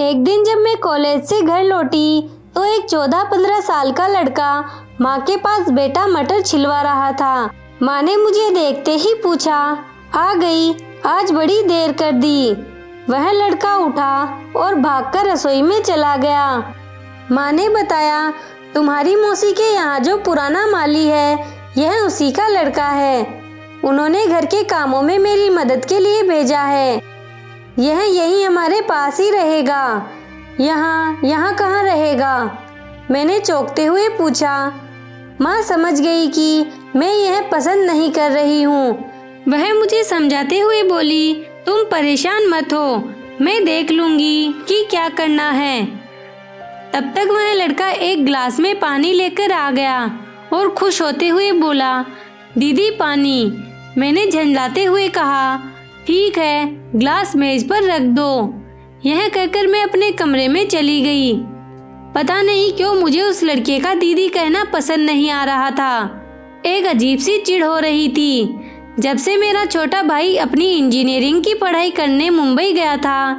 एक दिन जब मैं कॉलेज से घर लौटी तो एक 14-15 साल का लड़का माँ के पास बेटा मटर छिलवा रहा था। माँ ने मुझे देखते ही पूछा, आ गई, आज बड़ी देर कर दी। वह लड़का उठा और भागकर रसोई में चला गया। माँ ने बताया, तुम्हारी मौसी के यहाँ जो पुराना माली है यह उसी का लड़का है। उन्होंने घर के कामों में मेरी मदद के लिए भेजा है। यह यहीं हमारे पास ही रहेगा। यहाँ कहाँ रहेगा? मैंने चौंकते हुए पूछा। माँ समझ गई कि मैं यह पसंद नहीं कर रही हूँ। वह मुझे समझाते हुए बोली, तुम परेशान मत हो, मैं देख लूंगी कि क्या करना है। तब तक वह लड़का एक गिलास में पानी लेकर आ गया और खुश होते हुए बोला, दीदी पानी। मैंने झंझलाते हुए कहा, ठीक है, गिलास मेज पर रख दो। यह कहकर मैं अपने कमरे में चली गई। पता नहीं क्यों मुझे उस लड़के का दीदी कहना पसंद नहीं आ रहा था। एक अजीब सी चिढ़ हो रही थी। जब से मेरा छोटा भाई अपनी इंजीनियरिंग की पढ़ाई करने मुंबई गया था,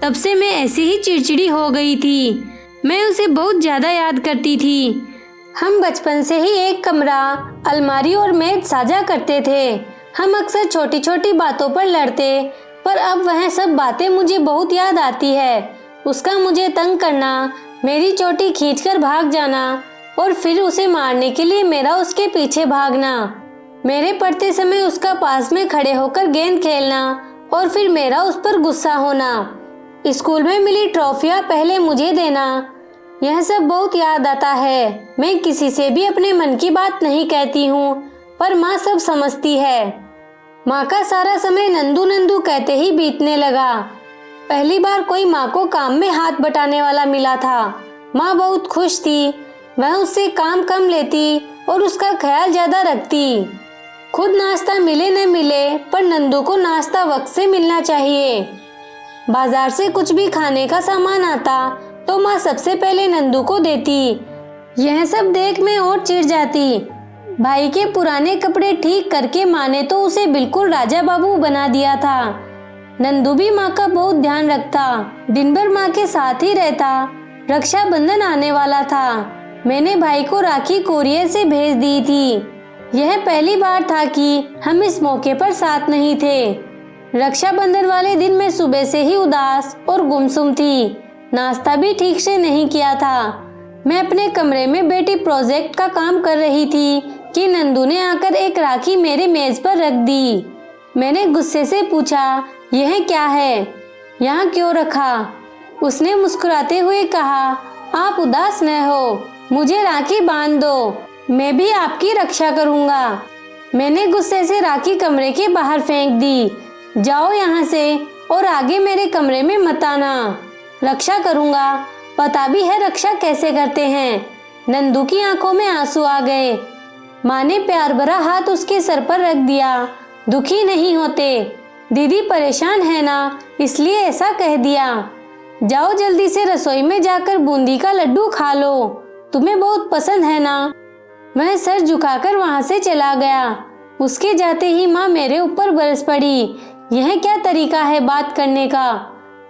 तब से मैं ऐसी ही चिड़चिड़ी हो गई थी। मैं उसे बहुत ज़्यादा याद करती थी। हम बचपन से ही एक कमरा, अलमारी और मेज साझा करते थे। हम अक्सर छोटी छोटी बातों पर लड़ते, पर अब वह सब बातें मुझे बहुत याद आती है। उसका मुझे तंग करना, मेरी चोटी खींचकर भाग जाना और फिर उसे मारने के लिए मेरा उसके पीछे भागना। मेरे पढ़ते समय उसका पास में खड़े होकर गेंद खेलना और फिर मेरा उस पर गुस्सा होना। स्कूल में मिली ट्रॉफियाँ पहले मुझे देना, यह सब बहुत याद आता है। मैं किसी से भी अपने मन की बात नहीं कहती हूँ, पर माँ सब समझती है। माँ का सारा समय नंदू नंदू कहते ही बीतने लगा। पहली बार कोई माँ को काम में हाथ बटाने वाला मिला था। माँ बहुत खुश थी। वह उससे काम कम लेती और उसका ख्याल ज्यादा रखती। खुद नाश्ता मिले न मिले, पर नंदू को नाश्ता वक्त से मिलना चाहिए। बाजार से कुछ भी खाने का सामान आता तो माँ सबसे पहले नंदू को देती। यह सब देख मैं और चिढ़ जाती। भाई के पुराने कपड़े ठीक करके माँ ने तो उसे बिल्कुल राजा बाबू बना दिया था। नंदू भी माँ का बहुत ध्यान रखता, दिन भर माँ के साथ ही रहता। रक्षाबंधन आने वाला था। मैंने भाई को राखी कोरियर से भेज दी थी। यह पहली बार था कि हम इस मौके पर साथ नहीं थे। रक्षाबंधन वाले दिन मैं सुबह से ही उदास और गुमसुम थी। नाश्ता भी ठीक से नहीं किया था। मैं अपने कमरे में बैठी प्रोजेक्ट का काम कर रही थी कि नंदू ने आकर एक राखी मेरे मेज पर रख दी। मैंने गुस्से से पूछा, यह क्या है, यहाँ क्यों रखा? उसने मुस्कुराते हुए कहा, आप उदास न हो, मुझे राखी बांध दो, मैं भी आपकी रक्षा करूँगा। मैंने गुस्से से राखी कमरे के बाहर फेंक दी। जाओ यहाँ से और आगे मेरे कमरे में मत आना। रक्षा करूँगा, पता भी है रक्षा कैसे करते हैं। नंदू की आंखों में आंसू आ गए। माँ ने प्यार भरा हाथ उसके सर पर रख दिया। दुखी नहीं होते, दीदी परेशान है ना, इसलिए ऐसा कह दिया। जाओ जल्दी से रसोई में जाकर बूंदी का लड्डू खा लो, तुम्हें बहुत पसंद है ना। वह सर झुकाकर वहां से चला गया। उसके जाते ही माँ मेरे ऊपर बरस पड़ी। यह क्या तरीका है बात करने का?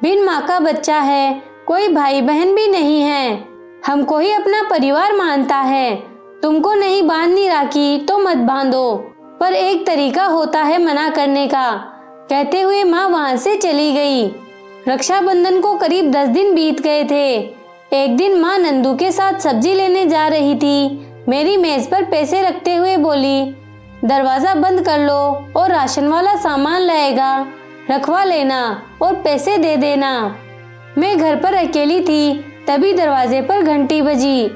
बिन माँ का बच्चा है, कोई भाई बहन भी नहीं है, हमको ही अपना परिवार मानता है। तुमको नहीं बांधनी राखी तो मत बांधो, पर एक तरीका होता है मना करने का। कहते हुए माँ वहां से चली गई। रक्षाबंधन को करीब 10 दिन बीत गए थे। एक दिन माँ नंदू के साथ सब्जी लेने जा रही थी। मेरी मेज पर पैसे रखते हुए बोली, दरवाजा बंद कर लो और राशन वाला सामान लाएगा, रखवा लेना और पैसे दे देना। मैं घर पर अकेली थी, तभी दरवाजे पर घंटी बजी।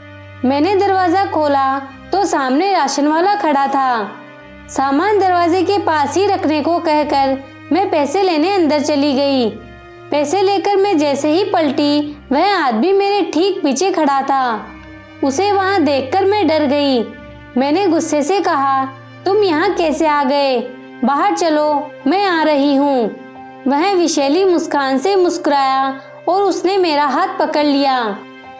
मैंने दरवाजा खोला तो सामने राशन वाला खड़ा था। सामान दरवाजे के पास ही रखने को कहकर मैं पैसे लेने अंदर चली गई। पैसे लेकर मैं जैसे ही पलटी, वह आदमी मेरे ठीक पीछे खड़ा था। उसे वहां देखकर मैं डर गई। मैंने गुस्से से कहा, तुम यहाँ कैसे आ गए? बाहर चलो, मैं आ रही हूँ। वह विशेली मुस्कान से मुस्कुराया और उसने मेरा हाथ पकड़ लिया।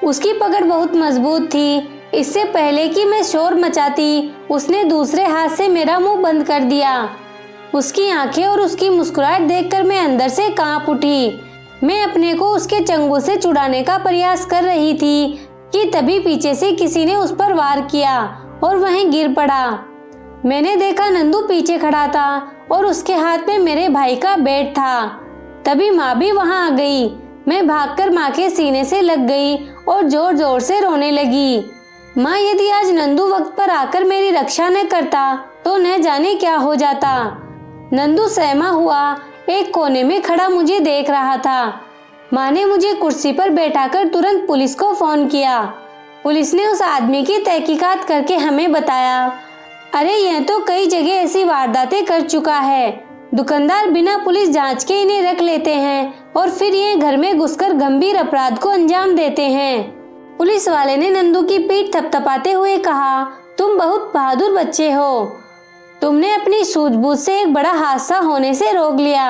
उसकी पकड़ बहुत मजबूत थी। इससे पहले कि मैं शोर मचाती, उसने दूसरे हाथ से मेरा मुंह बंद कर दिया। उसकी आंखें और उसकी मुस्कुराहट देखकर मैं अंदर से कांप उठी। मैं अपने को उसके चंगुल से छुड़ाने का प्रयास कर रही थी कि तभी पीछे से किसी ने उस पर वार किया और वहीं गिर पड़ा। मैंने देखा नंदू पीछे खड़ा था और उसके हाथ में मेरे भाई का बैट था। तभी माँ भी वहां आ गई। मैं भागकर माँ के सीने से लग गई और जोर जोर से रोने लगी। माँ, यदि आज नंदू वक्त पर आकर मेरी रक्षा न करता तो न जाने क्या हो जाता। नंदू सहमा हुआ एक कोने में खड़ा मुझे देख रहा था। माँ ने मुझे कुर्सी पर बैठाकर तुरंत पुलिस को फोन किया। पुलिस ने उस आदमी की तहकीकात करके हमें बताया, अरे यह तो कई जगह ऐसी वारदातें कर चुका है। दुकानदार बिना पुलिस जांच के इन्हें रख लेते हैं और फिर ये घर में घुसकर गंभीर अपराध को अंजाम देते हैं। पुलिस वाले ने नंदू की पीठ थपथपाते हुए कहा, तुम बहुत बहादुर बच्चे हो। तुमने अपनी सूझबूझ से एक बड़ा हादसा होने से रोक लिया।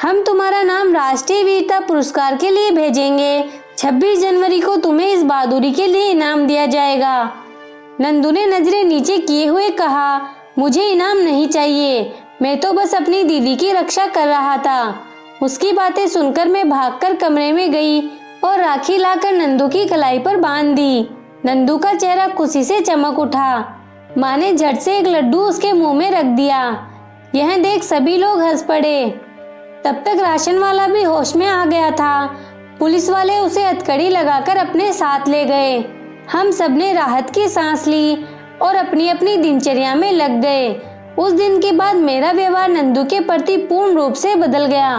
हम तुम्हारा नाम राष्ट्रीय वीरता पुरस्कार के लिए भेजेंगे। 26 जनवरी को तुम्हें इस बहादुरी के लिए इनाम दिया जाएगा। नंदू ने नजरें नीचे किए हुए कहा, मुझे इनाम नहीं चाहिए, मैं तो बस अपनी दीदी की रक्षा कर रहा था। उसकी बातें सुनकर मैं भागकर कमरे में गई और राखी लाकर नंदू की कलाई पर बांध दी। नंदू का चेहरा खुशी से चमक उठा। माँ ने झट से एक लड्डू उसके मुंह में रख दिया। यह देख सभी लोग हंस पड़े। तब तक राशन वाला भी होश में आ गया था। पुलिस वाले उसे हथकड़ी लगाकर अपने साथ ले गए। हम सबने राहत की सांस ली और अपनी अपनी दिनचर्या में लग गए। उस दिन के बाद मेरा व्यवहार नंदू के प्रति पूर्ण रूप से बदल गया।